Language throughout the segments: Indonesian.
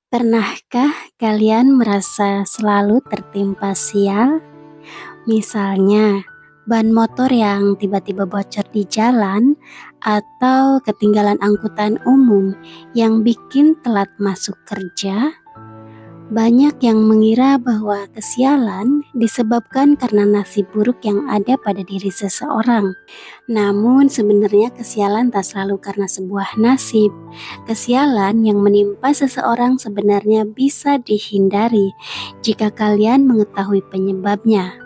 Pernahkah kalian merasa selalu tertimpa sial? Misalnya, ban motor yang tiba-tiba bocor di jalan, atau ketinggalan angkutan umum yang bikin telat masuk kerja. Banyak yang mengira bahwa kesialan disebabkan karena nasib buruk yang ada pada diri seseorang. Namun sebenarnya kesialan tak selalu karena sebuah nasib. Kesialan yang menimpa seseorang sebenarnya bisa dihindari jika kalian mengetahui penyebabnya.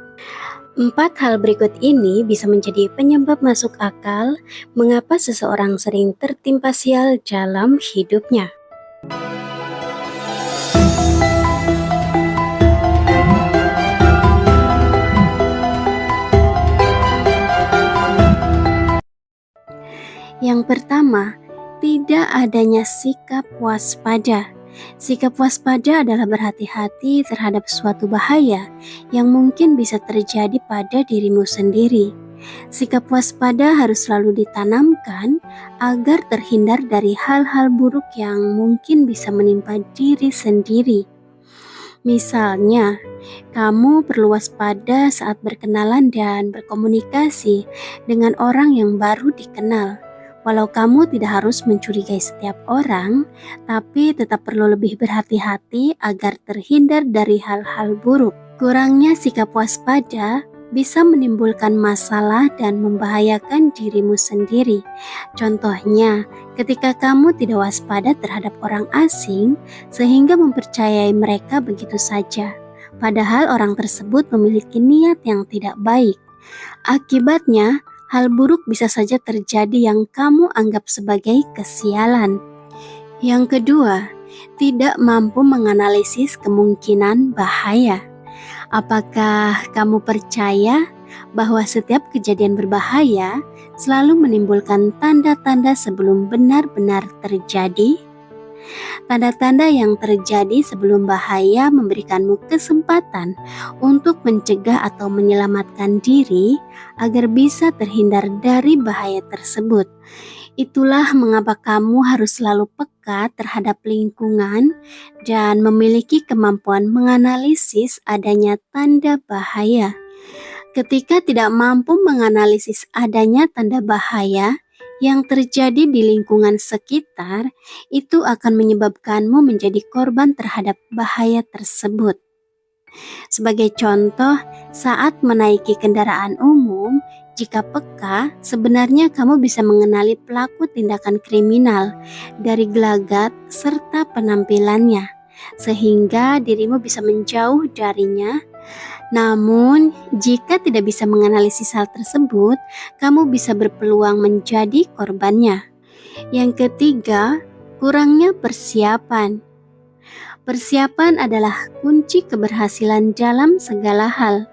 4 hal berikut ini bisa menjadi penyebab masuk akal mengapa seseorang sering tertimpa sial dalam hidupnya. Yang pertama, tidak adanya sikap waspada. Sikap waspada adalah berhati-hati terhadap suatu bahaya yang mungkin bisa terjadi pada dirimu sendiri. Sikap waspada harus selalu ditanamkan agar terhindar dari hal-hal buruk yang mungkin bisa menimpa diri sendiri. Misalnya, kamu perlu waspada saat berkenalan dan berkomunikasi dengan orang yang baru dikenal. Walau kamu tidak harus mencurigai setiap orang, tapi tetap perlu lebih berhati-hati agar terhindar dari hal-hal buruk. Kurangnya sikap waspada bisa menimbulkan masalah dan membahayakan dirimu sendiri. Contohnya, ketika kamu tidak waspada terhadap orang asing, sehingga mempercayai mereka begitu saja, padahal orang tersebut memiliki niat yang tidak baik. Akibatnya, hal buruk bisa saja terjadi yang kamu anggap sebagai kesialan. Yang kedua, tidak mampu menganalisis kemungkinan bahaya. Apakah kamu percaya bahwa setiap kejadian berbahaya selalu menimbulkan tanda-tanda sebelum benar-benar terjadi? Tanda-tanda yang terjadi sebelum bahaya memberikanmu kesempatan untuk mencegah atau menyelamatkan diri agar bisa terhindar dari bahaya tersebut. Itulah mengapa kamu harus selalu peka terhadap lingkungan dan memiliki kemampuan menganalisis adanya tanda bahaya. Ketika tidak mampu menganalisis adanya tanda bahaya yang terjadi di lingkungan sekitar, itu akan menyebabkanmu menjadi korban terhadap bahaya tersebut. Sebagai contoh, saat menaiki kendaraan umum, jika peka, sebenarnya kamu bisa mengenali pelaku tindakan kriminal dari gelagat serta penampilannya, sehingga dirimu bisa menjauh darinya. Namun, jika tidak bisa menganalisis hal tersebut, kamu bisa berpeluang menjadi korbannya. Yang ketiga, kurangnya persiapan. Persiapan adalah kunci keberhasilan dalam segala hal.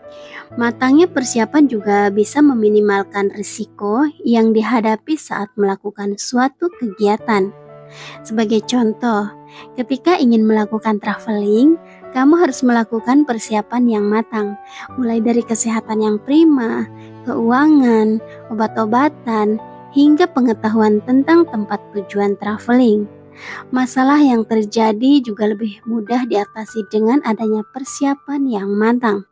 Matangnya persiapan juga bisa meminimalkan risiko yang dihadapi saat melakukan suatu kegiatan. Sebagai contoh, ketika ingin melakukan traveling, kamu harus melakukan persiapan yang matang, mulai dari kesehatan yang prima, keuangan, obat-obatan, hingga pengetahuan tentang tempat tujuan traveling. Masalah yang terjadi juga lebih mudah diatasi dengan adanya persiapan yang matang.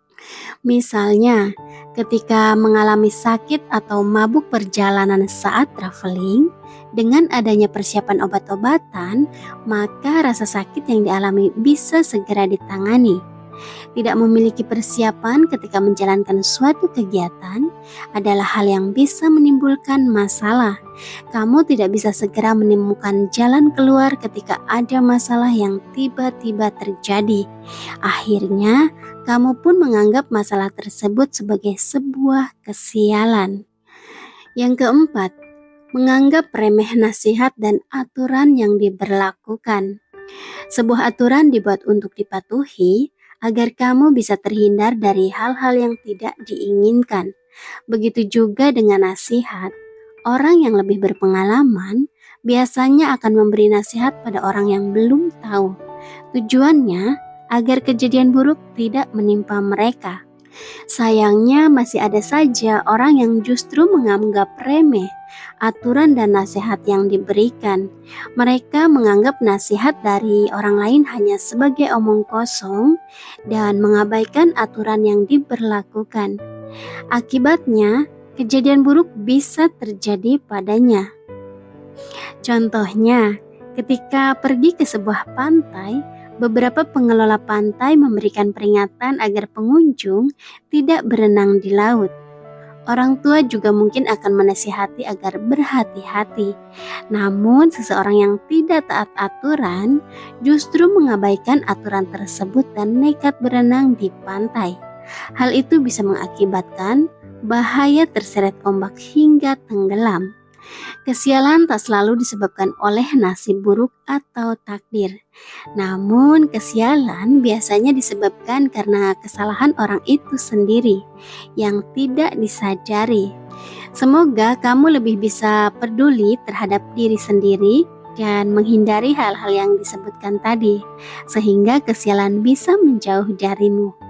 Misalnya, ketika mengalami sakit atau mabuk perjalanan saat traveling, dengan adanya persiapan obat-obatan, maka rasa sakit yang dialami bisa segera ditangani. Tidak memiliki persiapan ketika menjalankan suatu kegiatan adalah hal yang bisa menimbulkan masalah. Kamu tidak bisa segera menemukan jalan keluar ketika ada masalah yang tiba-tiba terjadi. Akhirnya, kamu pun menganggap masalah tersebut sebagai sebuah kesialan. Yang keempat, menganggap remeh nasihat dan aturan yang diberlakukan. Sebuah aturan dibuat untuk dipatuhi agar kamu bisa terhindar dari hal-hal yang tidak diinginkan. Begitu juga dengan nasihat. Orang yang lebih berpengalaman biasanya akan memberi nasihat pada orang yang belum tahu. Tujuannya agar kejadian buruk tidak menimpa mereka. Sayangnya masih ada saja orang yang justru menganggap remeh aturan dan nasihat yang diberikan. Mereka menganggap nasihat dari orang lain hanya sebagai omong kosong dan mengabaikan aturan yang diberlakukan. Akibatnya, kejadian buruk bisa terjadi padanya. Contohnya, ketika pergi ke sebuah pantai, beberapa pengelola pantai memberikan peringatan agar pengunjung tidak berenang di laut. Orang tua juga mungkin akan menasihati agar berhati-hati. Namun, seseorang yang tidak taat aturan justru mengabaikan aturan tersebut dan nekat berenang di pantai. Hal itu bisa mengakibatkan bahaya terseret ombak hingga tenggelam. Kesialan tak selalu disebabkan oleh nasib buruk atau takdir. Namun, kesialan biasanya disebabkan karena kesalahan orang itu sendiri yang tidak disadari. Semoga kamu lebih bisa peduli terhadap diri sendiri dan menghindari hal-hal yang disebutkan tadi, sehingga kesialan bisa menjauh darimu.